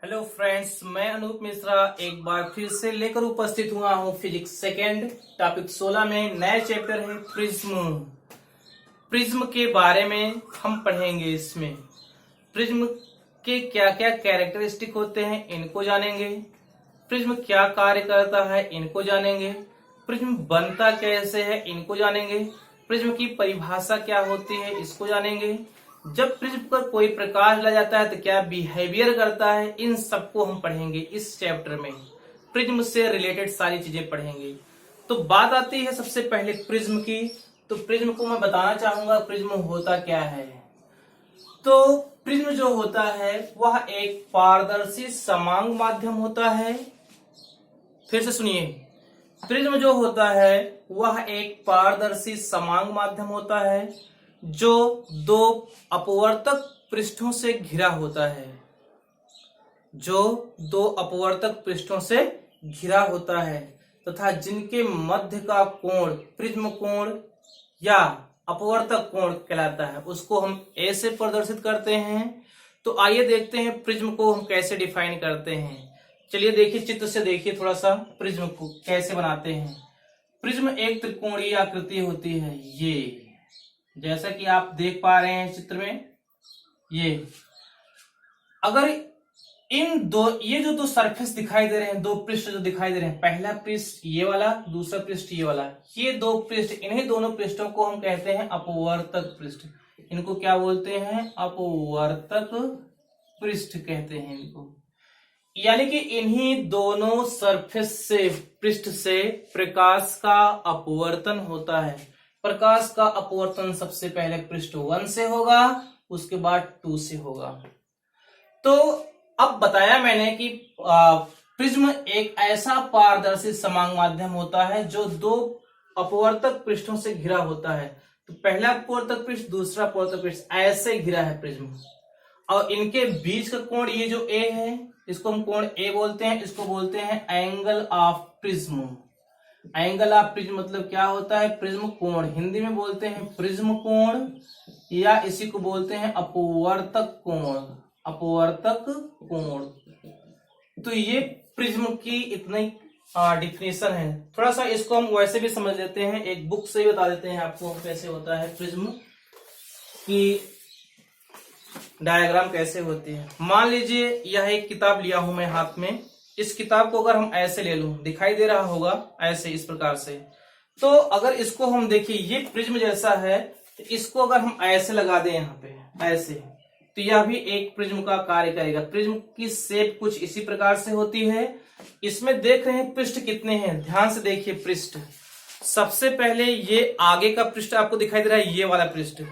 Hello friends, मैं अनूप मिश्रा एक बार फिर से लेकर उपस्थित हुआ हूँ फिजिक्स सेकेंड टॉपिक 16 में। नए चैप्टर है प्रिज्म। प्रिज्म के बारे में हम पढ़ेंगे। इसमें प्रिज्म के क्या क्या कैरेक्टरिस्टिक होते हैं इनको जानेंगे। प्रिज्म क्या कार्य करता है इनको जानेंगे। प्रिज्म बनता कैसे है इनको जानेंगे। प्रिज्म की परिभाषा क्या होती है इसको जानेंगे। जब प्रिज्म पर कोई प्रकाश डाला जाता है तो क्या बिहेवियर करता है, इन सबको हम पढ़ेंगे इस चैप्टर में। प्रिज्म से रिलेटेड सारी चीजें पढ़ेंगे। तो बात आती है सबसे पहले प्रिज्म की। तो प्रिज्म को मैं बताना चाहूंगा प्रिज्म होता क्या है। तो प्रिज्म जो होता है वह एक पारदर्शी समांग माध्यम होता है। फिर से सुनिए, प्रिज्म जो होता है वह एक पारदर्शी समांग माध्यम होता है जो दो अपवर्तक पृष्ठों से घिरा होता है। जो दो अपवर्तक पृष्ठों से घिरा होता है तथा जिनके मध्य का कोण प्रिज्म कोण या अपवर्तक कोण कहलाता है, उसको हम ए से प्रदर्शित करते हैं। तो आइए देखते हैं प्रिज्म को हम कैसे डिफाइन करते हैं। चलिए देखिए, चित्र से देखिए थोड़ा सा प्रिज्म को कैसे बनाते हैं। प्रिज्म एक त्रिकोणीय आकृति होती है। ये जैसा कि आप देख पा रहे हैं चित्र में, ये अगर ये जो दो सरफेस दिखाई दे रहे हैं, दो पृष्ठ जो दिखाई दे रहे हैं, पहला पृष्ठ ये वाला, दूसरा पृष्ठ ये वाला, ये दो पृष्ठ, इन्हीं दोनों पृष्ठों को हम कहते हैं अपवर्तक पृष्ठ। इनको क्या बोलते हैं? अपवर्तक पृष्ठ कहते हैं इनको। यानी कि इन्हीं दोनों सरफेस से, पृष्ठ से प्रकाश का अपवर्तन होता है। प्रकाश का अपवर्तन सबसे पहले पृष्ठ 1 से होगा, उसके बाद 2 से होगा। तो अब बताया मैंने कि प्रिज्म एक ऐसा पारदर्शी समांग माध्यम होता है जो दो अपवर्तक पृष्ठों से घिरा होता है। तो पहला अपवर्तक पृष्ठ, दूसरा अपवर्तक पृष्ठ, ऐसे घिरा है प्रिज्म। और इनके बीच का कोण ये जो ए है, इसको हम कोण ए बोलते हैं। इसको बोलते हैं angle of prism. Angle of prism मतलब क्या होता है? प्रिज्म कोण। हिंदी में बोलते हैं प्रिज्म कोण, या इसी को बोलते हैं अपवर्तक कोण। अपवर्तक कोण। तो ये प्रिज्म की इतनी डिफिनेशन है। थोड़ा सा इसको हम वैसे भी समझ लेते हैं, एक बुक से ही बता देते हैं आपको कैसे होता है प्रिज्म की डायग्राम कैसे होती है। मान लीजिए यह एक किताब लिया हूं मैं हाथ में। इस किताब को अगर हम ऐसे ले लूं, दिखाई दे रहा होगा ऐसे, इस प्रकार से। तो अगर इसको हम देखिए, ये प्रिज्म जैसा है, तो इसको अगर हम ऐसे लगा दें यहाँ पे ऐसे, तो यह भी एक प्रिज्म का कार्य करेगा। प्रिज्म की शेप कुछ इसी प्रकार से होती है। इसमें देख रहे हैं पृष्ठ कितने हैं, ध्यान से देखिए पृष्ठ। सबसे पहले ये आगे का पृष्ठ आपको दिखाई दे रहा है, ये वाला पृष्ठ।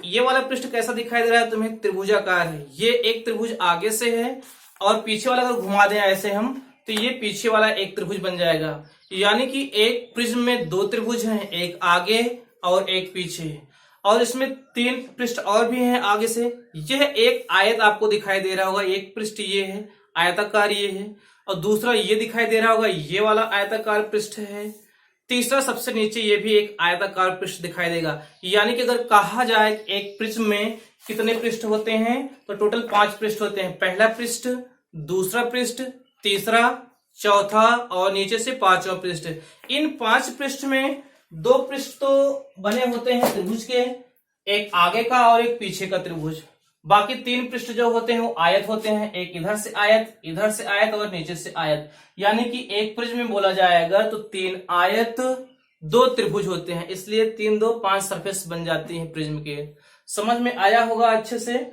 ये वाला पृष्ठ कैसा दिखाई दे रहा है तुम्हें? त्रिभुजाकार है। ये एक त्रिभुज आगे से है, और पीछे वाला अगर घुमा दें ऐसे हम, तो ये पीछे वाला एक त्रिभुज बन जाएगा। यानी कि एक प्रिज्म में दो त्रिभुज हैं, एक आगे और एक पीछे, और इसमें 3 पृष्ठ और भी हैं आगे से। यह एक आयत आपको दिखाई दे रहा होगा, एक पृष्ठ ये है, आयताकार ये है, और दूसरा ये दिखाई दे रहा होगा, ये वाला आयताकार पृष्ठ है। तीसरा सबसे नीचे ये भी एक आयताकार पृष्ठ दिखाई देगा। यानी कि अगर कहा जाए एक प्रिज्म में कितने पृष्ठ होते हैं, तो टोटल 5 पृष्ठ होते हैं। पहला पृष्ठ, दूसरा पृष्ठ, तीसरा, चौथा और नीचे से 5वां पृष्ठ। इन 5 पृष्ठ में 2 पृष्ठ तो बने होते हैं त्रिभुज के, एक आगे का और एक पीछे का त्रिभुज। बाकी 3 पृष्ठ जो होते हैं वो आयत होते हैं, एक इधर से आयत, इधर से आयत और नीचे से आयत। यानी कि एक प्रिज्म में बोला जाएगा तो 3 आयत 2 त्रिभुज होते हैं, इसलिए 3 2 5 सरफेस बन जाती है प्रिज्म के। समझ में आया होगा अच्छे से।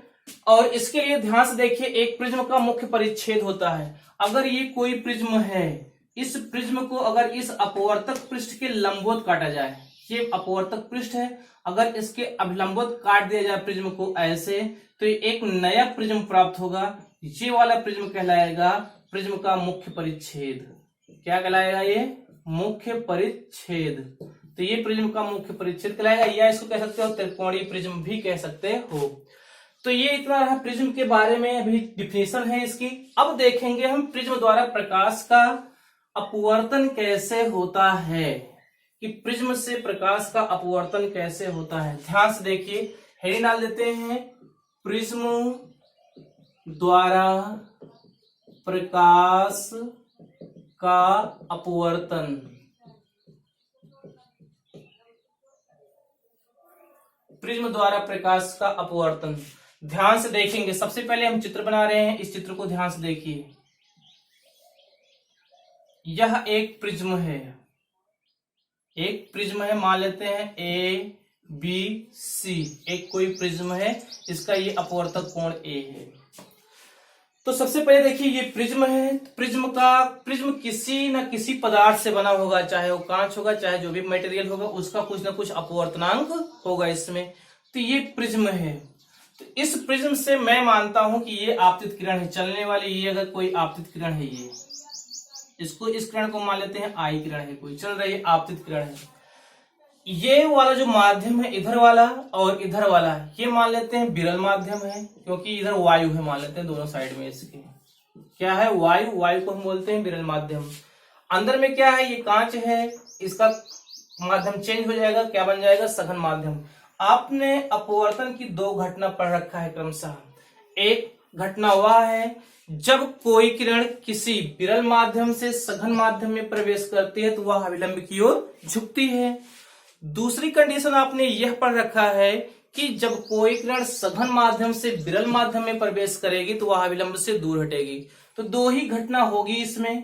और इसके लिए ध्यान से देखिए, एक प्रिज्म का मुख्य परिच्छेद होता है। अगर ये कोई प्रिज्म है, इस प्रिज्म को अगर इस अपवर्तक पृष्ठ के लंबवत काटा जाए, ये अपवर्तक पृष्ठ है, अगर इसके अभिलंबवत काट दिया जाए प्रिज्म को ऐसे, तो एक नया प्रिज्म प्राप्त होगा। ये वाला प्रिज्म कहलाएगा प्रिज्म का मुख्य परिच्छेद। क्या कहलाएगा? ये मुख्य परिच्छेद। तो ये प्रिज्म का मुख्य परिच्छेद कहलाएगा, या इसको कह सकते हो त्रिकोणीय प्रिज्म भी कह सकते हो। तो ये इतना रहा प्रिज्म के बारे में, अभी डिफिनेशन है इसकी। अब देखेंगे हम प्रिज्म द्वारा प्रकाश का अपवर्तन कैसे होता है, कि प्रिज्म से प्रकाश का अपवर्तन कैसे होता है। ध्यान से देखिए, हेडिंग डाल देते हैं, प्रिज्म द्वारा प्रकाश का अपवर्तन। प्रिज्म द्वारा प्रकाश का अपवर्तन। ध्यान से देखेंगे, सबसे पहले हम चित्र बना रहे हैं, इस चित्र को ध्यान से देखिए। यह एक प्रिज्म है, एक प्रिज्म है, मान लेते हैं ए बी सी, एक कोई प्रिज्म है, इसका ये अपवर्तक कोण ए है। तो सबसे पहले देखिए ये प्रिज्म है, प्रिज्म किसी न किसी पदार्थ से बना होगा, चाहे वो कांच होगा, चाहे जो भी मटेरियल होगा, उसका कुछ ना कुछ अपवर्तनांक होगा इसमें। तो ये प्रिज्म है, तो इस प्रिज्म से मैं मानता हूं कि ये आपतित किरण है, चलने वाली ये अगर कोई आपतित किरण है, ये इसको, इस किरण को मान लेते हैं आई किरण है, कोई चल रही है आपतित किरण है। ये वाला जो माध्यम है, इधर वाला और इधर वाला, ये मान लेते हैं विरल माध्यम है, क्योंकि इधर वायु है, मान लेते हैं दोनों साइड में इसके क्या है, वायु, वायु को हम बोलते हैं विरल माध्यम। अंदर में क्या है, ये कांच है, इसका माध्यम चेंज हो जाएगा, क्या बन जाएगा, सघन माध्यम। आपने अपवर्तन की दो घटना पढ़ रखा है क्रमशः। एक घटना वह है जब कोई किरण किसी विरल माध्यम से सघन माध्यम में प्रवेश करती है तो वह अभिलंब की ओर झुकती है। दूसरी कंडीशन आपने यह पढ़ रखा है कि जब कोई किरण सघन माध्यम से विरल माध्यम में प्रवेश करेगी तो वह अभिलंब से दूर हटेगी। तो दो ही घटना होगी इसमें,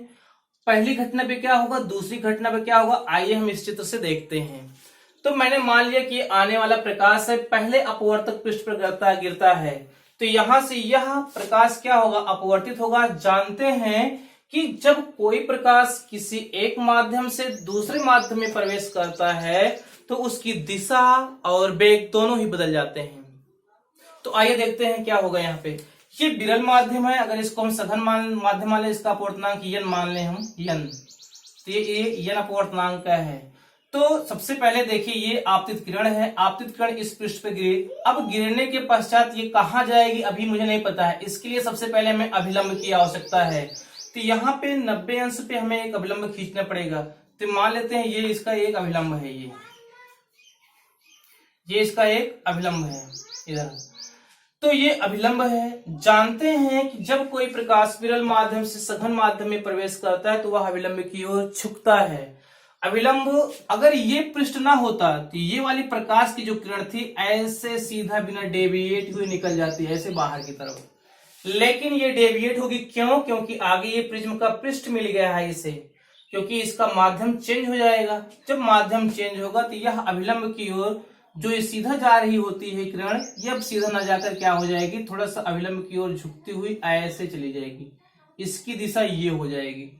पहली घटना पे क्या होगा, दूसरी घटना पे क्या होगा, आइए हम इस चित्र से देखते हैं। तो मैंने मान लिया कि आने वाला प्रकाश है, पहले अपवर्तक पृष्ठ पर गिरता है, तो यहां से यह प्रकाश क्या होगा, अपवर्तित होगा। जानते हैं कि जब कोई प्रकाश किसी एक माध्यम से दूसरे माध्यम में प्रवेश करता है तो उसकी दिशा और वेग दोनों ही बदल जाते हैं। तो आइए देखते हैं क्या होगा। यहाँ पे ये विरल माध्यम है, अगर इसको हम सघन माध्यम मान लें, इसका अपवर्तनांक यन मान लें हम, यन, तो ये यन अपवर्तनांक का है। तो सबसे पहले देखिए ये आपतित किरण है, आपतित किरण इस पृष्ठ पे गिरी, अब गिरने के पश्चात ये कहां जाएगी अभी मुझे नहीं पता है, इसके लिए सबसे पहले हमें अभिलंब की आवश्यकता है। तो यहाँ पे 90 अंश पे हमें एक अभिलंब खींचना पड़ेगा। तो मान लेते हैं ये इसका एक अभिलंब है, ये इसका एक अभिलंब है इधर। तो ये अभिलंब है। जानते हैं कि जब कोई प्रकाश विरल माध्यम से सघन माध्यम में प्रवेश करता है तो वह अभिलंब की ओर झुकता है। अभिलंब, अगर ये पृष्ठ ना होता तो ये वाली प्रकाश की जो किरण थी ऐसे सीधा बिना डेविएट हुए निकल जाती है ऐसे बाहर की तरफ, लेकिन ये डेविएट होगी, क्यों, क्योंकि आगे ये प्रिज्म का पृष्ठ मिल गया है इसे, क्योंकि इसका माध्यम चेंज हो जाएगा। जब माध्यम चेंज होगा तो यह अभिलंब की ओर जो ये सीधा जा रही होती है किरण, ये अब सीधा ना जाकर क्या हो जाएगी, थोड़ा सा अभिलंब की ओर झुकती हुई ऐसे चली जाएगी, इसकी दिशा ये हो जाएगी।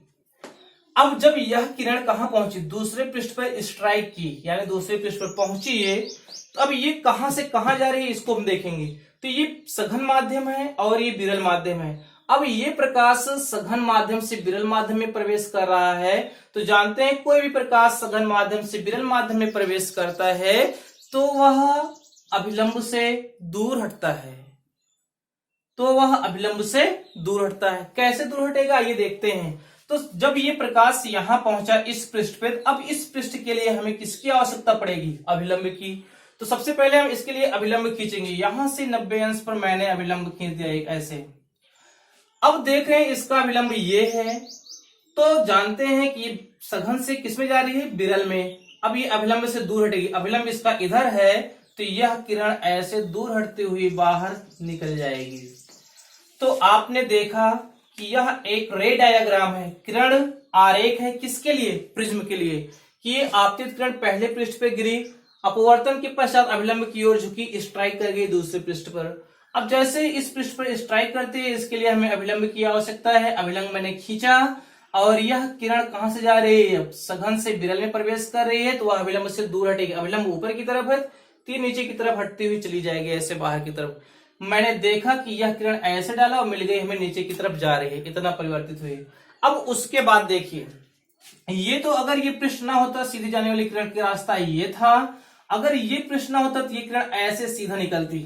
अब जब यह किरण कहां पहुंची, दूसरे पृष्ठ पर स्ट्राइक की, यानी दूसरे पृष्ठ पर पहुंची ये, तो अब ये कहां से कहां जा रही है इसको हम देखेंगे। तो ये सघन माध्यम है और ये विरल माध्यम है। अब ये प्रकाश सघन माध्यम से विरल माध्यम में प्रवेश कर रहा है, तो जानते हैं कोई भी प्रकाश सघन माध्यम से विरल माध्यम में प्रवेश करता है तो वह अभिलंब से दूर हटता है, तो वह अभिलंब से दूर हटता है। कैसे दूर हटेगा ये देखते हैं। तो जब ये प्रकाश यहां पहुंचा इस पृष्ठ पे, अब इस पृष्ठ के लिए हमें किसकी आवश्यकता पड़ेगी, अभिलंब की। तो सबसे पहले हम इसके लिए अभिलंब खींचेंगे, यहां से 90 अंश पर मैंने अभिलंब खींच दिया एक ऐसे। अब देख रहे हैं इसका अभिलंब ये है, तो जानते हैं कि सघन से किसमें जा रही है, विरल में। अब ये अभिलंब से दूर हटेगी, अभिलंब इसका इधर है, तो यह किरण ऐसे दूर हटती हुई बाहर निकल जाएगी। तो आपने देखा कि यह एक रे डायग्राम है, किरण आरेख है, किसके लिए, प्रिज्म के लिए। कि आपतित किरण पहले पृष्ठ पे गिरी, अपवर्तन के पश्चात अभिलंब की ओर झुकी, स्ट्राइक कर गई दूसरे पृष्ठ पर। अब जैसे इस पृष्ठ पर स्ट्राइक करती है, इसके लिए हमें अभिलंब की आवश्यकता है। अभिलंब मैंने खींचा और यह किरण कहां से जा रही है, सघन से विरल में प्रवेश कर रही है, तो वह अभिलंब से दूर हटेगी। अभिलंब ऊपर की तरफ है, तीर नीचे की तरफ हटती हुई चली जाएगी ऐसे बाहर की तरफ। मैंने देखा कि यह किरण ऐसे डाला और मिल गई हमें नीचे की तरफ जा रही है, इतना परिवर्तित हुई। अब उसके बाद देखिए, ये तो अगर ये पृष्ठ ना होता, सीधी जाने वाली किरण का रास्ता ये था, अगर ये पृष्ठ ना होता तो ये किरण ऐसे सीधा निकलती,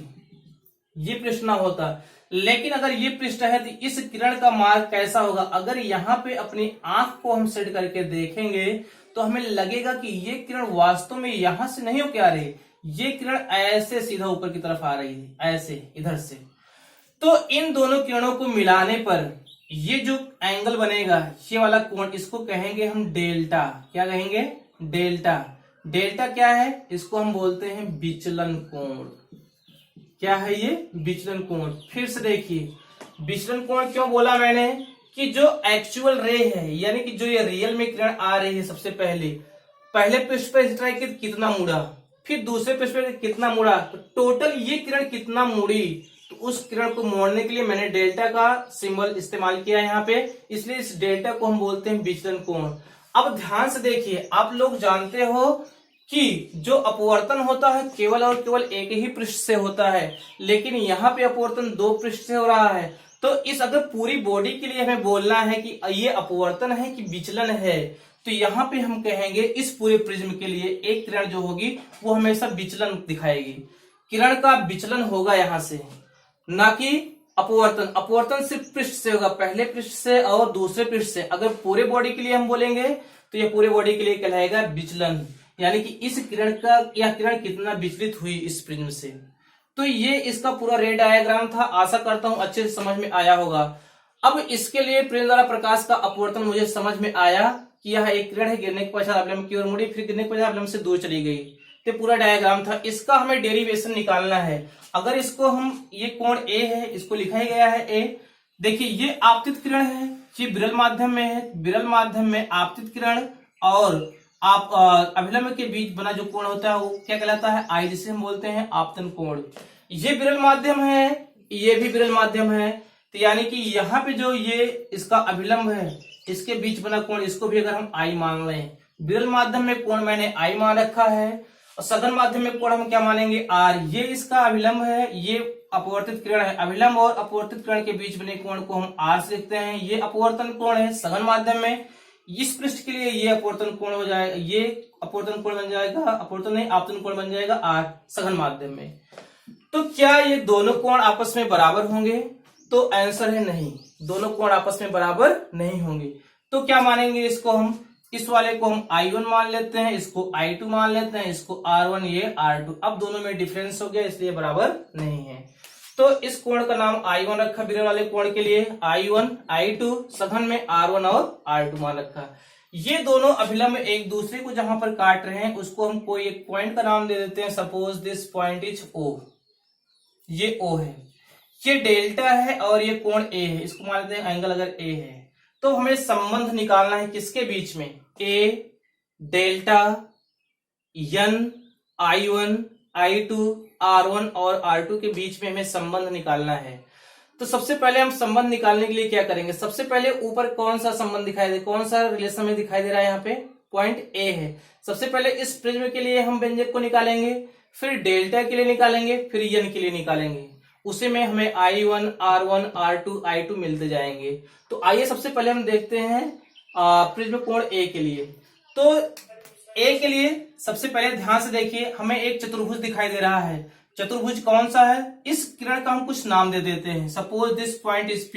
ये पृष्ठ ना होता। लेकिन अगर ये पृष्ठ है तो इस किरण का मार्ग कैसा होगा, अगर यहाँ पे अपनी आंख को हम सेट करके देखेंगे तो हमें लगेगा कि ये किरण वास्तव में यहां से नहीं होके आ रही, ये किरण ऐसे सीधा ऊपर की तरफ आ रही है, ऐसे इधर से। तो इन दोनों किरणों को मिलाने पर ये जो एंगल बनेगा, ये वाला कोण, इसको कहेंगे हम डेल्टा। क्या कहेंगे? डेल्टा। डेल्टा क्या है? इसको हम बोलते हैं विचलन कोण। क्या है ये? विचलन कोण। फिर से देखिए, विचलन कोण क्यों बोला मैंने? कि जो एक्चुअल रे है, यानी कि जो ये रियल में किरण आ रही है, सबसे पहले पृष्ठ पर स्ट्राइक कितना मुड़ा, फिर दूसरे पृष्ठ पर कितना मुड़ा, तो टोटल ये किरण कितना मुड़ी, तो उस किरण को मोड़ने के लिए मैंने डेल्टा का सिंबल इस्तेमाल किया यहाँ पे, इसलिए इस डेल्टा को हम बोलते हैं विचलन कोण। अब ध्यान से देखिए, आप लोग जानते हो कि जो अपवर्तन होता है केवल और केवल एक ही पृष्ठ से होता है, लेकिन यहाँ पे अपवर्तन दो पृष्ठ से हो रहा है। तो इस अगर पूरी बॉडी के लिए हमें बोलना है कि ये अपवर्तन है कि विचलन है, तो यहाँ पे हम कहेंगे इस पूरे प्रिज्म के लिए एक किरण जो होगी वो हमेशा विचलन दिखाएगी। किरण का विचलन होगा यहाँ से, ना कि अपवर्तन। अपवर्तन सिर्फ पृष्ठ से होगा, पहले पृष्ठ से और दूसरे पृष्ठ से। अगर पूरे बॉडी के लिए हम बोलेंगे तो ये पूरे बॉडी के लिए कहलाएगा विचलन, यानी कि इस किरण का यह किरण कितना विचलित हुई इस प्रिज्म से। तो ये इसका पूरा रे डायग्राम था। आशा करता हूं अच्छे से समझ में आया होगा। अब इसके लिए प्रिज्म द्वारा प्रकाश का अपवर्तन मुझे समझ में आया कि यह एक किरण है, गिरने के पश्चात अवलंब की ओर मुड़ी, फिर गिरने के पश्चात अवलंब से दूर चली गई। तो पूरा डायग्राम था। इसका हमें डेरिवेशन निकालना है। अगर इसको हम, ये कोण ए है, इसको लिखा ही गया है ए। देखिए ये आपतित किरण है, ये विरल माध्यम में है, विरल माध्यम में आपतित किरण और आप अभिलंब के बीच बना जो कोण होता है वो क्या कहलाता है? आई, जिसे हम बोलते हैं आपतन कोण। ये विरल माध्यम है, ये भी विरल माध्यम है, तो यानी कि यहाँ पे जो ये इसका अभिलंब है, इसके बीच बना कोण, इसको भी अगर हम आई मान लें, विरल माध्यम में कोण मैंने आई मान रखा है, और सघन माध्यम में कोण हम क्या मानेंगे? आर। ये इसका अभिलंब है, ये अपवर्तित किरण है। अभिलंब और अपवर्तित किरण के बीच बने कोण को हम आर से लिखते हैं। ये अपवर्तन कोण है सघन माध्यम में। इस पृष्ठ के लिए ये अपवर्तन कोण हो जाएगा, ये अपवर्तन कोण बन जाएगा, अपवर्तन नहीं आपतन कोण बन जाएगा आर सघन माध्यम में। तो क्या ये दोनों कोण आपस में बराबर होंगे? तो आंसर है नहीं, दोनों कोण आपस में बराबर नहीं होंगे। तो क्या मानेंगे इसको हम? इस वाले को हम I1 मान लेते हैं, इसको I2 मान लेते हैं, इसको R1, ये R2। अब दोनों में डिफरेंस हो गया, इसलिए बराबर नहीं है। तो इस कोण का नाम I1 रखा विरल वाले कोण के लिए, I1, I2, सघन में R1 और R2 मान रखा। ये दोनों अभिलंब एक दूसरे को जहां पर काट रहे हैं उसको हम कोई एक पॉइंट का नाम दे देते हैं। Suppose this point is O, ये O है, ये डेल्टा है और ये कोण A है, इसको मान लेते हैं एंगल अगर A है। तो हमें संबंध निकालना है किसके बीच में? A, delta, N, I1, I2, R1 और R2 के बीच में हमें संबंध निकालना है। तो सबसे पहले हम संबंध निकालने के लिए क्या करेंगे? सबसे पहले ऊपर कौन सा संबंध दिखाई दे, कौन सा रिलेशन में दिखाई दे रहा है? यहाँ पे पॉइंट A है। सबसे पहले इस प्रिज्म के लिए हम व्यंजक को निकालेंगे, फिर डेल्टा के लिए निकालेंगे, फिर N के लिए निकालेंगे। उसी में हमें I1, R1, R2, I2 मिलते जाएंगे। तो आइए सबसे पहले हम देखते हैं प्रिज्म कोण A के लिए। तो A के लिए सबसे पहले ध्यान से देखिए, हमें एक चतुर्भुज दिखाई दे रहा है। चतुर्भुज कौन सा है? इस किरण का हम कुछ नाम दे देते हैं। Suppose this point is P,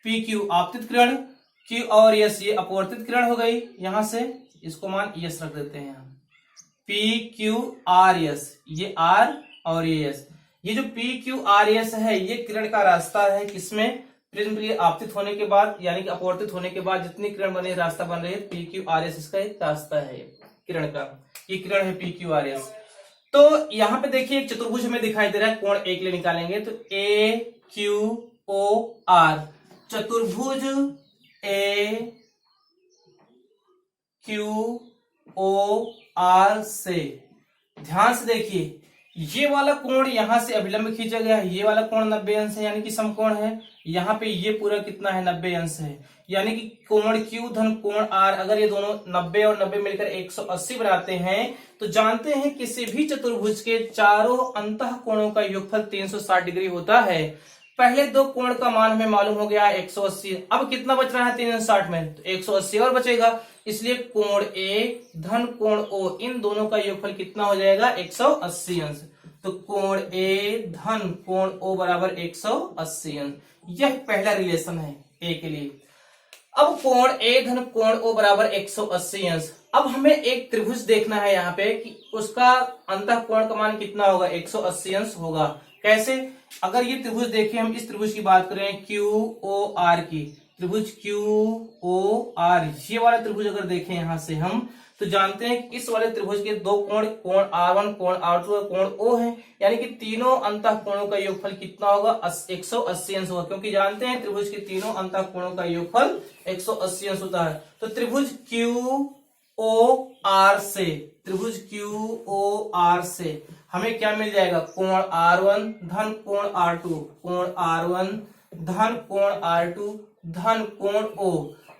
PQ आपतित किरण, Q और S ये अपवर्तित किरण हो गई। यहां से इसको मान S रख देते हैं। PQRS, ये R और ये S। ये जो PQRS है ये किरण का रास्ता है, किसमें? प्रिज्म के आपतित होने के बाद, यानी कि अपवर्तित होने के बाद जितनी किरण बने रास्ता बन रही है, PQRS इसका एक रास्ता है किरण का। ये किरण है PQRS। तो यहाँ पे देखिए एक चतुर्भुज हमें दिखाई दे रहा है, कोण A के लिए निकालेंगे तो AQOR, चतुर्भुज AQOR से ध्यान से देखिए, ये वाला कोण यहां से अभिलंब खींचा गया है, ये वाला कोण 90 अंश है, यानी कि समकोण है। यहाँ पे ये पूरा कितना है? 90 अंश है, यानी कि कोण Q धन कोण R, अगर ये दोनों 90 और 90 मिलकर 180 बनाते हैं, तो जानते हैं किसी भी चतुर्भुज के चारों अंतः कोणों का योगफल 360 डिग्री होता है। पहले दो कोण का मान हमें मालूम हो गया 180, अब कितना बच रहा है 360 में? तो 180 और बचेगा, इसलिए कोण A धन कोण O, इन दोनों का योगफल कितना हो जाएगा? 180 अंश। तो कोण A धन कोण O बराबर 180 अंश। यह पहला रिलेशन है A के लिए। अब कोण A धन कोण O बराबर 180 अंश। अब हमें एक त्रिभुज देखना है यहाँ पे कि उसका अंतः कोण का मान कितना होगा? 180 अंश होगा। कैसे? अगर ये त्रिभुज देखें, हम इस त्रिभुज की बात करें QOR की, त्रिभुज क्यू ओ आर, ये वाला त्रिभुज अगर देखें यहां से हम, तो जानते हैं कि इस वाले त्रिभुज के दो कोण, कोण R1, कोण R2 और कोण O है, यानी कि तीनों अंतः कोणों का योगफल कितना होगा? 180 अंश होगा, क्योंकि जानते हैं त्रिभुज के तीनों अंतः कोणों का योगफल 180 अंश होता है। तो त्रिभुज QOR से, त्रिभुज QOR से हमें क्या मिल जाएगा? कोण R1 धन कोण R2, कोण R1 धन कोण R2 धन कोण O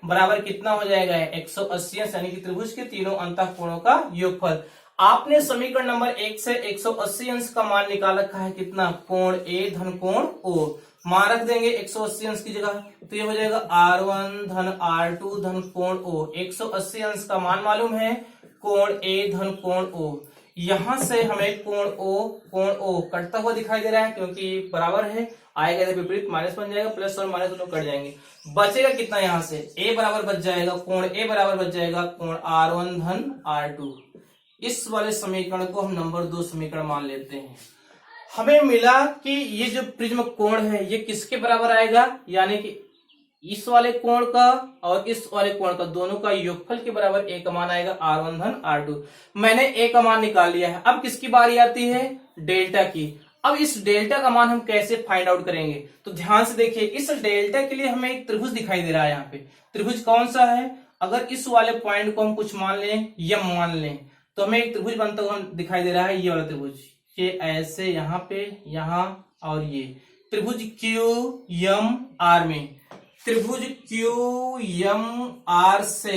बराबर कितना हो जाएगा? 180 अंश, यानी कि त्रिभुज के तीनों अंतः कोणों का योगफल। आपने समीकरण नंबर 1 से 180 अंश का मान निकाल रखा है कितना? कोण A धन कोण O, मान रख देंगे 180 अंश की जगह, तो ये हो जाएगा R1 धन R2 धन कोण O। 180 अंश का मान मालूम है, कोण A धन कोण O। यहां से हमें कोण O कटता हुआ दिखाई दे रहा है, क्योंकि बराबर है, आएगा इधर विपरीत, माइनस बन जाएगा, प्लस और माइनस दोनों कट जाएंगे। बचेगा कितना? यहां से A बराबर बच जाएगा, कोण A बराबर बच जाएगा कोण R1 धन R2। इस वाले समीकरण को हम नंबर 2 समीकरण मान लेते हैं। हमें मिला कि ये जो प्रिज्म कोण है ये किसके बराबर आएगा? यानी कि इस वाले कोण का और इस वाले कोण का, दोनों का योगफल के बराबर A का मान आएगा R1 धन R2। मैंने A का मान निकाल लिया है। अब किसकी बारी आती है? डेल्टा की। अब इस डेल्टा का मान हम कैसे फाइंड आउट करेंगे? तो ध्यान से देखिए, इस डेल्टा के लिए हमें एक त्रिभुज दिखाई दे रहा है। यहाँ पे त्रिभुज कौन सा है? अगर इस वाले पॉइंट को हम कुछ मान लें, यम मान लें, तो हमें एक त्रिभुज बनता हुआ दिखाई दे रहा है, ये वाला त्रिभुज। ये ऐसे यहाँ पे, यहाँ और ये त्रिभुज QMR में, त्रिभुज QMR से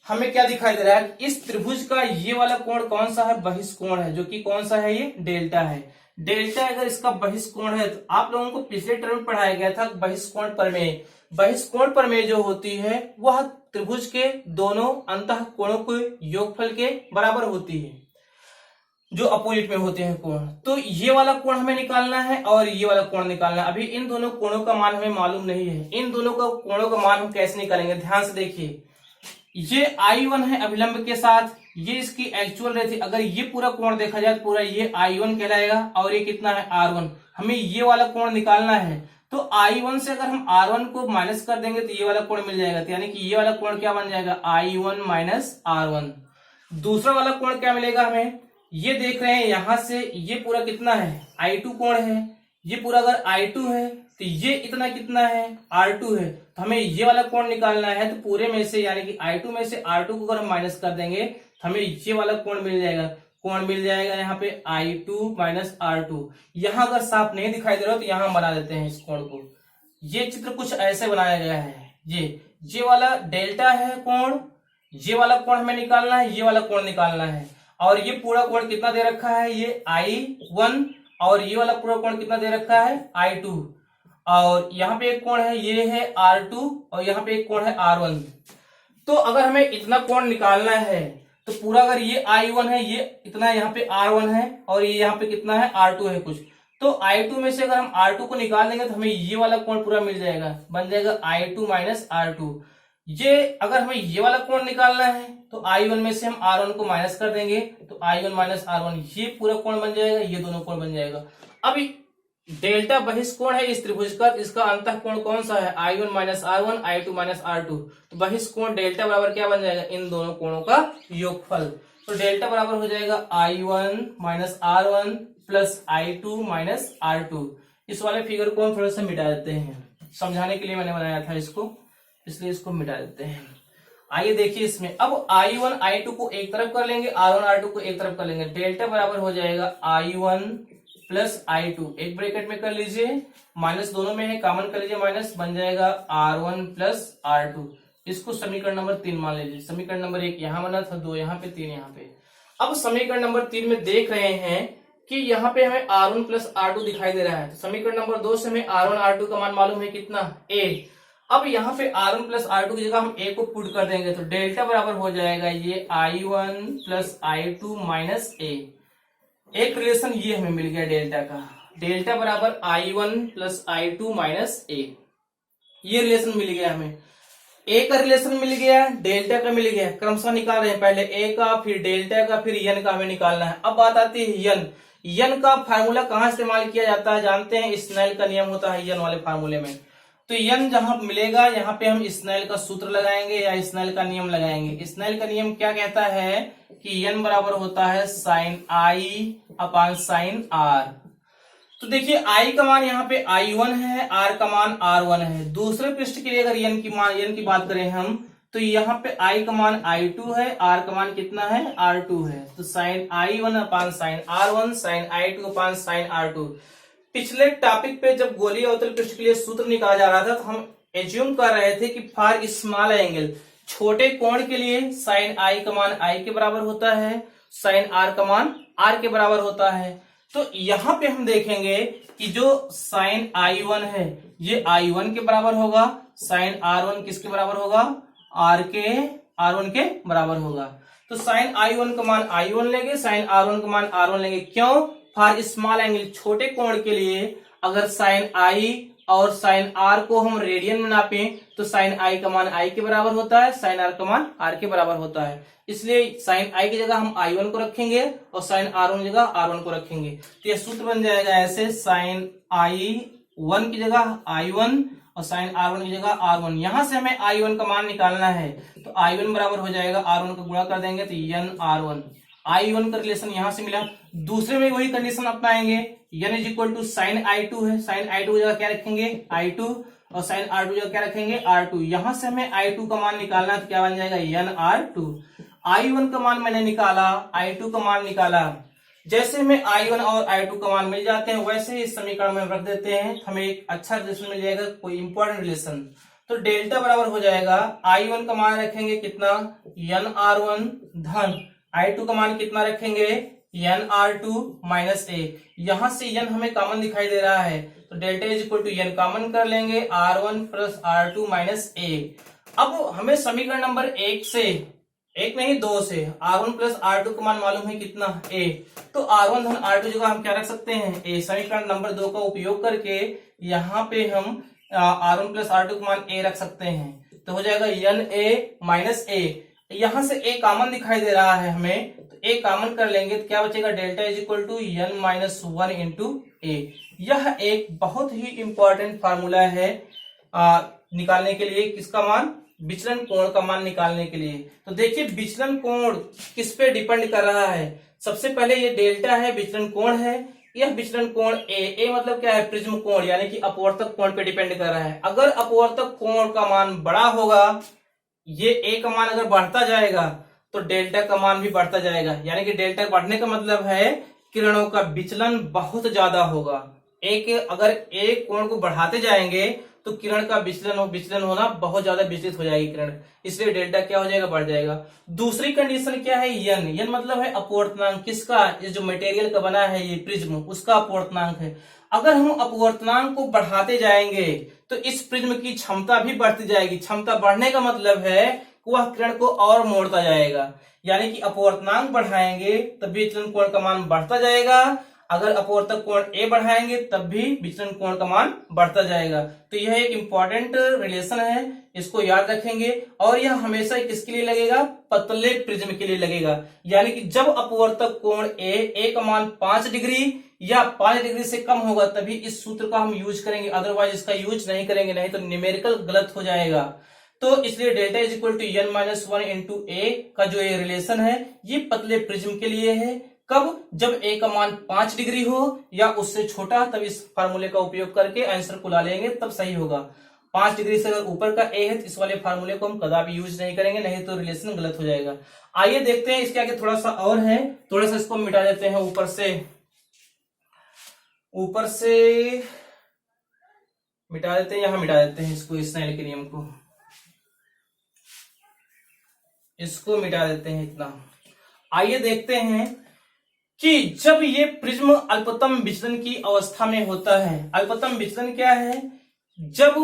हमें क्या दिखाई दे रहा है? इस त्रिभुज का ये वाला कोण कौन सा है? बहिष्कोण है, जो कि कौन सा है? ये डेल्टा है। डेल्टा अगर इसका बहिष्कोण है, तो आप लोगों को पिछले टर्म में पढ़ाया गया था बहिष्कोण प्रमेय। बहिष्कोण प्रमेय जो होती है वह त्रिभुज के दोनों अंतः कोणों के योगफल के बराबर होती है, जो अपोजिट में होते हैं कोण। तो ये वाला कोण हमें निकालना है और ये वाला कोण निकालना है। अभी इन दोनों कोणों का मान हमें मालूम नहीं है। इन दोनों का कोणों का मान हम कैसे निकालेंगे? ध्यान से देखिए, ये I1 है अभिलंब के साथ, ये इसकी एक्चुअल रेखा। अगर ये पूरा कोण देखा जाए, पूरा ये I1 कहलाएगा, और ये कितना है? R1। हमें ये वाला कोण निकालना है, तो I1 से अगर हम R1 को माइनस कर देंगे तो ये वाला कोण मिल जाएगा, यानी कि ये वाला कोण क्या बन जाएगा? I1 minus R1। दूसरा वाला कोण क्या मिलेगा हमें? ये देख रहे हैं यहां से, ये पूरा कितना है? I2 कोण है। ये पूरा अगर I2 है तो ये इतना कितना है? R2 है। तो हमें ये वाला कोण निकालना है, तो पूरे में से यानी कि I2 में से R2 को अगर हम माइनस कर देंगे तो हमें ये वाला कोण मिल जाएगा। कोण मिल जाएगा यहाँ पे I2 माइनस R2। यहाँ अगर साफ नहीं दिखाई दे रहा तो यहाँ बना देते हैं इस कोण को। ये चित्र कुछ ऐसे बनाया गया है। ये वाला डेल्टा है कोण, ये वाला कोण हमें निकालना है, ये वाला कोण निकालना है। और ये पूरा कोण कितना दे रखा है? ये I1, और ये वाला पूरा कोण कितना दे रखा है? I2। और यहाँ पे एक कोण है, ये है R2, और यहाँ पे एक कोण है R1। तो अगर हमें इतना कोण निकालना है तो पूरा, अगर ये I1 है, ये इतना यहाँ पे R1 है, और ये यहाँ पे कितना है? R2 है कुछ। तो I2 में से अगर हम R2 को निकाल देंगे तो हमें ये वाला कोण पूरा मिल जाएगा, बन जाएगा I2 माइनस R2। ये अगर हमें ये वाला कोण निकालना है तो I1 में से हम R1 को माइनस कर देंगे, तो I1 माइनस R1, ये पूरा कोण बन जाएगा, ये दोनों कोण बन जाएगा। अब डेल्टा बहिष्कोण है इस त्रिभुज का, इसका अंतः कोण कौन सा है? I1 minus R1, I2 minus R2। तो बहिष्कोण डेल्टा बराबर क्या बन जाएगा? इन दोनों कोणों का योगफल। तो डेल्टा बराबर हो जाएगा I1 minus R1 plus I2 minus R2। इस वाले फिगर को हम थोड़ा सा मिटा देते हैं, समझाने के लिए मैंने बनाया था इसको, इसलिए इसको मिटा देते हैं। आइए देखिए इसमें, अब I1 I2 को एक तरफ कर लेंगे, R1 R2 को एक तरफ कर लेंगे। डेल्टा बराबर हो जाएगा I1 प्लस I2, एक ब्रैकेट में कर लीजिए, माइनस दोनों में है, कॉमन कर लीजिए माइनस, बन जाएगा R1 प्लस R2। इसको समीकरण नंबर 3 मान लीजिए। समीकरण नंबर 1 यहाँ बना था, 2 यहाँ पे, 3 यहाँ पे। अब समीकरण नंबर 3 में देख रहे हैं कि यहाँ पे हमें R1 प्लस R2 दिखाई दे रहा है। तो समीकरण नंबर 2 से हमें R1 R2 का मान मालूम है कितना? A। अब यहाँ पे R1 प्लस R2 की जगह हम A को पुट कर देंगे, तो डेल्टा बराबर हो जाएगा ये I1 plus I2 minus A। एक रिलेशन ये हमें मिल गया डेल्टा का, डेल्टा बराबर I1 plus I2 minus A। ये रिलेशन मिल गया हमें, A का रिलेशन मिल गया, डेल्टा का मिल गया। क्रमशः निकाल रहे हैं, पहले A का, फिर डेल्टा का, फिर n का हमें निकालना है। अब बात आती है n का फार्मूला कहाँ इस्तेमाल किया जाता है? जानते हैं, स्नेल का नियम होता है n वाले फार्मूले में। तो n जहां मिलेगा यहाँ पे हम स्नेल का सूत्र लगाएंगे या स्नेल का नियम लगाएंगे। स्नेल का नियम क्या कहता है कि n बराबर होता है sine I upon sine R. तो देखिए i का मान यहाँ पे i1 है, r का मान r1 है। दूसरे पृष्ठ के लिए अगर n की बात करें हम, तो यहाँ पे i का मान i2 है, r का मान कितना है r2 है। तो sine i1 upon sine r1, sine i2 upon sine r2। पिछले टॉपिक पे जब गोलीय अवतल पृष्ठ के लिए सूत्र निकाला जा रहा था तो हम एज्यूम कर रहे थे कि फॉर स्मॉल एंगल, छोटे कोण के लिए साइन i का मान i के बराबर होता है, साइन r का मान r के बराबर होता है। तो यहाँ पे हम देखेंगे कि जो साइन i1 है ये i1 के बराबर होगा, साइन r1 किसके बराबर होगा, r1 के बराबर होगा। तो साइन i1 का मान i1 लेंगे, साइन r1 का मान r1 लेंगे। क्यों? फॉर स्मॉल एंगल, छोटे कोण के लिए अगर साइन i और साइन r को हम रेडियन में नापें तो साइन i का मान i के बराबर होता है, साइन r का मान r के बराबर होता है। इसलिए साइन i की जगह हम i1 को रखेंगे और साइन r1 की जगह r1 को रखेंगे। तो यह सूत्र बन जाएगा ऐसे, साइन i1 की जगह i1 और साइन r1 की जगह r1। यहां से हमें i1 का मान निकालना है तो i1 बराबर हो जाएगा r1 का गुणा कर देंगे तो n r1। i1 का रिलेशन यहां से मिला। दूसरे में वही कंडीशन अपनाएंगे, n is equal to sine i2 है, साइन i2 की जगह क्या रखेंगे i2 और साइन r2 की जगह क्या रखेंगे r2। यहां से हमें i2 का मान निकालना है तो क्या बन जाएगा n r2। i1 का मान मैंने निकाला, i2 का मान निकाला। जैसे हमें i1 और i2 का मान मिल जाते हैं वैसे ही इस समीकरण में रख देते हैं, हमें एक अच्छा रिलेशन मिल जाएगा, कोई इंपॉर्टेंट रिलेशन। तो डेल्टा बराबर हो जाएगा, i1 का मान रखेंगे कितना n r1 धन i2 का मान कितना रखेंगे n r2 माइनस a। यहां से n हमें कॉमन दिखाई दे रहा है तो delta is equal to n common कर लेंगे, r1 plus r2 minus a। अब हमें समीकरण नंबर 1 से, 1 नहीं 2 से r1 प्लस r2 का मान मालूम है कितना a। तो r1 धन r2 जगह हम क्या रख सकते हैं a। समीकरण नंबर 2 का उपयोग करके यहाँ पे हम r1 प्लस r2 का मान a रख सकते हैं तो हो जाएगा n a माइनस a। यहां से a कॉमन दिखाई दे रहा है हमें तो a कॉमन कर लेंगे तो क्या बचेगा, delta is equal to n minus 1 into a। यह एक बहुत ही इंपॉर्टेंट फार्मूला है निकालने के लिए, किसका मान, विचलन कोण का मान निकालने के लिए। तो देखिए विचलन कोण किस पे डिपेंड कर रहा है। सबसे पहले ये डेल्टा है, विचलन कोण है। यह विचलन कोण ए मतलब क्या है, प्रिज्म कोण यानी कि अपवर्तक कोण पे डिपेंड कर रहा है। अगर अपवर्तक कोण का मान बड़ा होगा, ये ए का मान अगर बढ़ता जाएगा तो डेल्टा का मान भी बढ़ता जाएगा, यानी कि डेल्टा बढ़ने का मतलब है किरणों का विचलन बहुत ज्यादा होगा। अगर ए कोण को बढ़ाते जाएंगे तो किरण का विचलन होना बहुत ज्यादा विचलित हो जाएगी किरण, इसलिए डेल्टा क्या हो जाएगा, बढ़ जाएगा। दूसरी कंडीशन क्या है, n मतलब है अपवर्तनांक, किसका, ये जो मटेरियल का बना है ये प्रिज्म, उसका अपवर्तनांक है। अगर हम अपवर्तनांक को बढ़ाते जाएंगे तो इस प्रिज्म की क्षमता भी बढ़ती जाएगी। क्षमता बढ़ने का मतलब है कि वह किरण को और मोड़ता जाएगा, यानी कि अपवर्तनांक बढ़ाएंगे तब भी विचलन कोण का मान बढ़ता जाएगा। अगर अपवर्तक कोण a बढ़ाएंगे तब भी विचलन कोण का मान बढ़ता जाएगा। तो यह एक इंपॉर्टेंट रिलेशन है, इसको याद रखेंगे। और यह हमेशा किसके लिए लगेगा, पतले प्रिज्म के लिए लगेगा। यानी कि जब अपवर्तक कोण a का मान 5 डिग्री या 5 डिग्री से कम होगा तभी इस सूत्र का हम यूज करेंगे, अदरवाइज इसका यूज नहीं करेंगे, नहीं तो न्यूमेरिकल गलत हो जाएगा। तो इसलिए delta is equal to n minus 1 into a का जो ये रिलेशन है ये पतले प्रिज्म के लिए है। कब, जब a का मान 5 डिग्री हो या उससे छोटा, तब इस फार्मूले का उपयोग करके आंसर को ला लेंगे तब सही होगा। 5 डिग्री से अगर ऊपर का a है तो इस वाले फार्मूले को हम कदापि यूज नहीं करेंगे, नहीं तो रिलेशन गलत हो जाएगा। आइए देखते हैं इसके आगे थोड़ा सा और है, थोड़ा सा इसको मिटा देते हैं, ऊपर से मिटा देते हैं, यहां मिटा देते हैं इसको, स्नेल के नियम को इसको मिटा देते हैं इतना। आइए देखते हैं कि जब ये प्रिज्म अल्पतम विचलन की अवस्था में होता है। अल्पतम विचलन क्या है, जब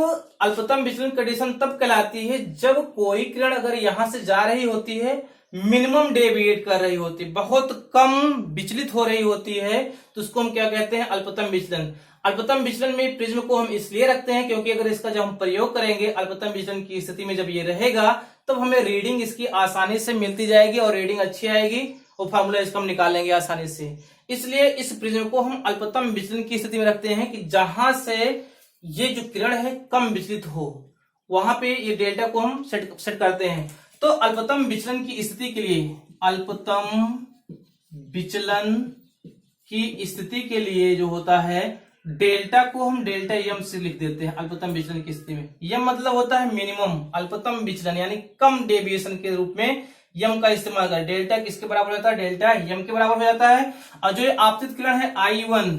अल्पतम विचलन कंडीशन तब कहलाती है जब कोई किरण अगर यहां से जा रही होती है, मिनिमम डेविएट कर रही होती है, बहुत कम विचलित हो रही होती है, तो उसको हम क्या कहते हैं, अल्पतम विचलन। अल्पतम विचलन में प्रिज्म को हम इसलिए रखते हैं क्योंकि अगर इसका जब हम प्रयोग करेंगे अल्पतम विचलन की स्थिति में जब ये रहेगा तब हमें रीडिंग इसकी आसानी से मिलती जाएगी और रीडिंग अच्छी आएगी और फार्मूला इसका हम निकाल लेंगे आसानी से। इसलिए इस प्रिज्म को हम अल्पतम विचलन की स्थिति में रखते हैं कि जहां से ये जो किरण है कम विचलित हो, वहां पे ये डेल्टा को हम सेट करते हैं। तो अल्पतम विचलन की स्थिति के लिए, अल्पतम विचलन की स्थिति के लिए जो होता है डेल्टा को हम डेल्टा यम से लिख देते हैं। अल्पतम विचलन की स्थिति में यम मतलब होता है मिनिमम, अल्पतम विचलन यानी कम डेविएशन के रूप में यम का इस्तेमाल करें। डेल्टा किसके बराबर हो जाता है, डेल्टा यम के बराबर हो जाता है। और जो ये आपतित किरण है I1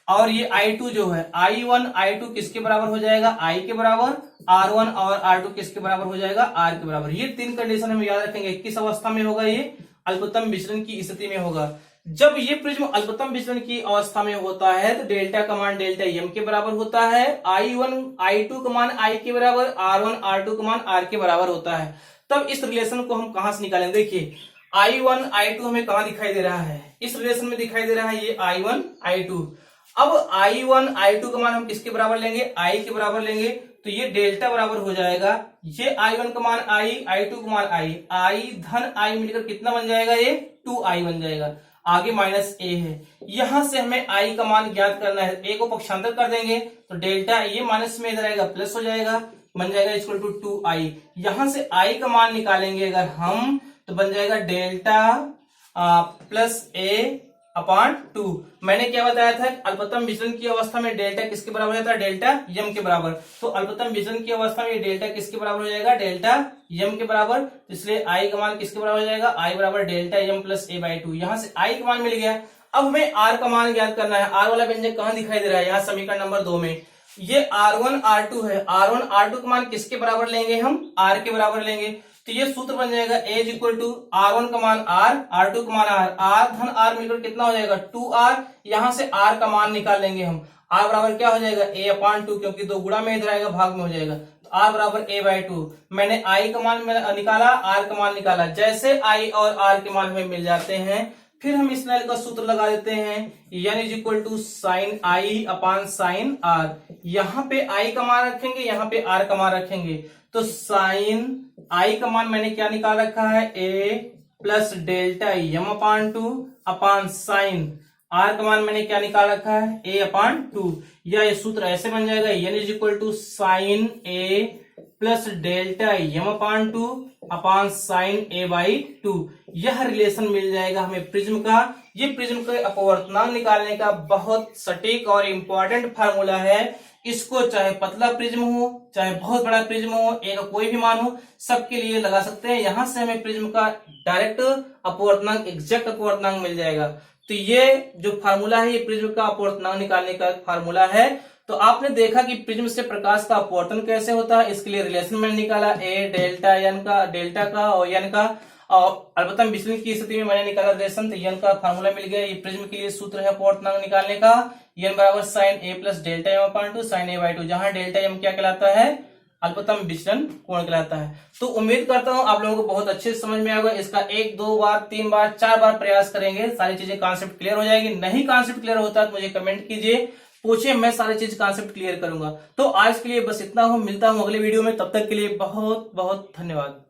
और ये I2 जो है, I1 I2 किसके बराबर हो जाएगा, I के बराबर, R1 और R2 किसके बराबर हो जाएगा, R के बराबर। ये तीन कंडीशन हम याद रखेंगे। किस अवस्था में होगा, ये अल्पतम विचलन की स्थिति में होगा। जब ये प्रिज्म अल्पतम विचलन की अवस्था में होता है तो डेल्टा का मान डेल्टा यम के बराबर होता है, I1 I2 का मान I के बराबर, R1 R2 का मान R के बराबर होता है। तब इस रिलेशन को हम कहां से निकालेंगे, देखिए I1 I2 हमें कहां दिखाई दे रहा है, इस रिलेशन में दिखाई दे रहा है ये I1 I2। अब I1 I2 का मान हम किसके बराबर लेंगे, I के बराबर लेंगे, तो ये डेल्टा बराबर हो जाएगा, ये I1 का मान I, I2 का मान I धन I मिलकर कितना बन जाएगा, ये 2I बन जाएगा। आगे माइनस ए है, यहां से हमें I का मान ज्ञात करना है। ए को पक्षांतर कर देंगे तो डेल्टा ये माइनस में इधर आएगा प्लस हो जाएगा, बन जाएगा इक्वल टू 2I। यहां से I का मान निकालेंगे अगर हम तो बन जाएगा डेल्टा प्लस ए अपॉन 2। मैंने क्या बताया था, अल्पतम विचलन की अवस्था में डेल्टा किसके बराबर होता है, डेल्टा यम के बराबर। तो अल्पतम विचलन की अवस्था में डेल्टा किसके बराबर हो जाएगा, डेल्टा यम के बराबर। तो इसलिए I का मान किसके बराबर हो जाएगा, I बराबर delta m plus A by 2। यहां से I का मान मिल गया। अब हमें R का मान ज्ञात करना है। R वाला व्यंजक कहां दिखाई दे रहा है, यहाँ समीकरण नंबर 2 में। ये R1 R2 है, R1 R2 का मान किसके बराबर लेंगे, हम R के बराबर लेंगे। तो ये सूत्र बन जाएगा A is equal to R1 का मान R, R2 का मान R धन R मिलकर कितना हो जाएगा 2R। यहां से R का मान निकाल लेंगे हम। R बराबर क्या हो जाएगा, A अपॉन 2, क्योंकि 2 गुणा में इधर आएगा भाग में हो जाएगा। तो R बराबर A बाई 2। मैंने I का मान निकाला, R का मान निकाला। जैसे I और R के मान हमें मिल जाते हैं, फिर हम इस का सूत्र लगा देते हैं, n is equal to sine I upon sine R। यहाँ पे I का मान रखेंगे, यहाँ पे R का मान रखेंगे। तो साइन I का मान मैंने क्या निकाल रखा है, A plus delta m upon 2 upon sine R का मान मैंने क्या निकाल रखा है, A अपॉन 2। या ये सूत्र ऐसे बन जाएगा, n is equal to sine A plus delta m upon 2 upon sine A by 2। यह रिलेशन मिल जाएगा हमें प्रिज्म का। ये प्रिज्म के अपवर्तनांक निकालने का बहुत सटीक और इंपॉर्टेंट फार्मूला है। इसको चाहे पतला प्रिज्म हो, चाहे बहुत बड़ा प्रिज्म हो, एक कोई भी मान हो, सबके लिए लगा सकते हैं। यहां से हमें प्रिज्म का डायरेक्ट अपवर्तनांक, एग्जैक्ट अपवर्तनांक मिल जाएगा। तो ये जो फार्मूला है, ये प्रिज्म का अपवर्तनांक निकालने का फार्मूला है। तो आपने देखा कि प्रिज्म से प्रकाश का अपवर्तन कैसे होता है, इसके लिए रिलेशन मैंने निकाला A डेल्टा n का, डेल्टा का और n का। और अल्पतम विचलन की स्थिति में मैंने निकाला रिलेशन, तो n का फार्मूला मिल गया। ये प्रिज्म के लिए सूत्र है अपवर्तनांक निकालने का, n बराबर sine A plus delta m upon 2 sine A by 2, जहां डेल्टा m क्या कहलाता है, अल्पतम विचलन कोण कहलाता है। तो उम्मीद करता हूं आप लोगों को बहुत अच्छे से समझ में आएगा। इसका 1 2 बार 3 बार 4 बार प्रयास करेंगे, सारी चीजें कॉन्सेप्ट क्लियर हो जाएगी। नहीं कॉन्सेप्ट क्लियर होता है तो मुझे कमेंट कीजिए, पूछिए, मैं सारी चीज कॉन्सेप्ट क्लियर करूंगा। तो आज के लिए बस इतना हूं, मिलता हूं अगले वीडियो में। तब तक के लिए बहुत बहुत धन्यवाद।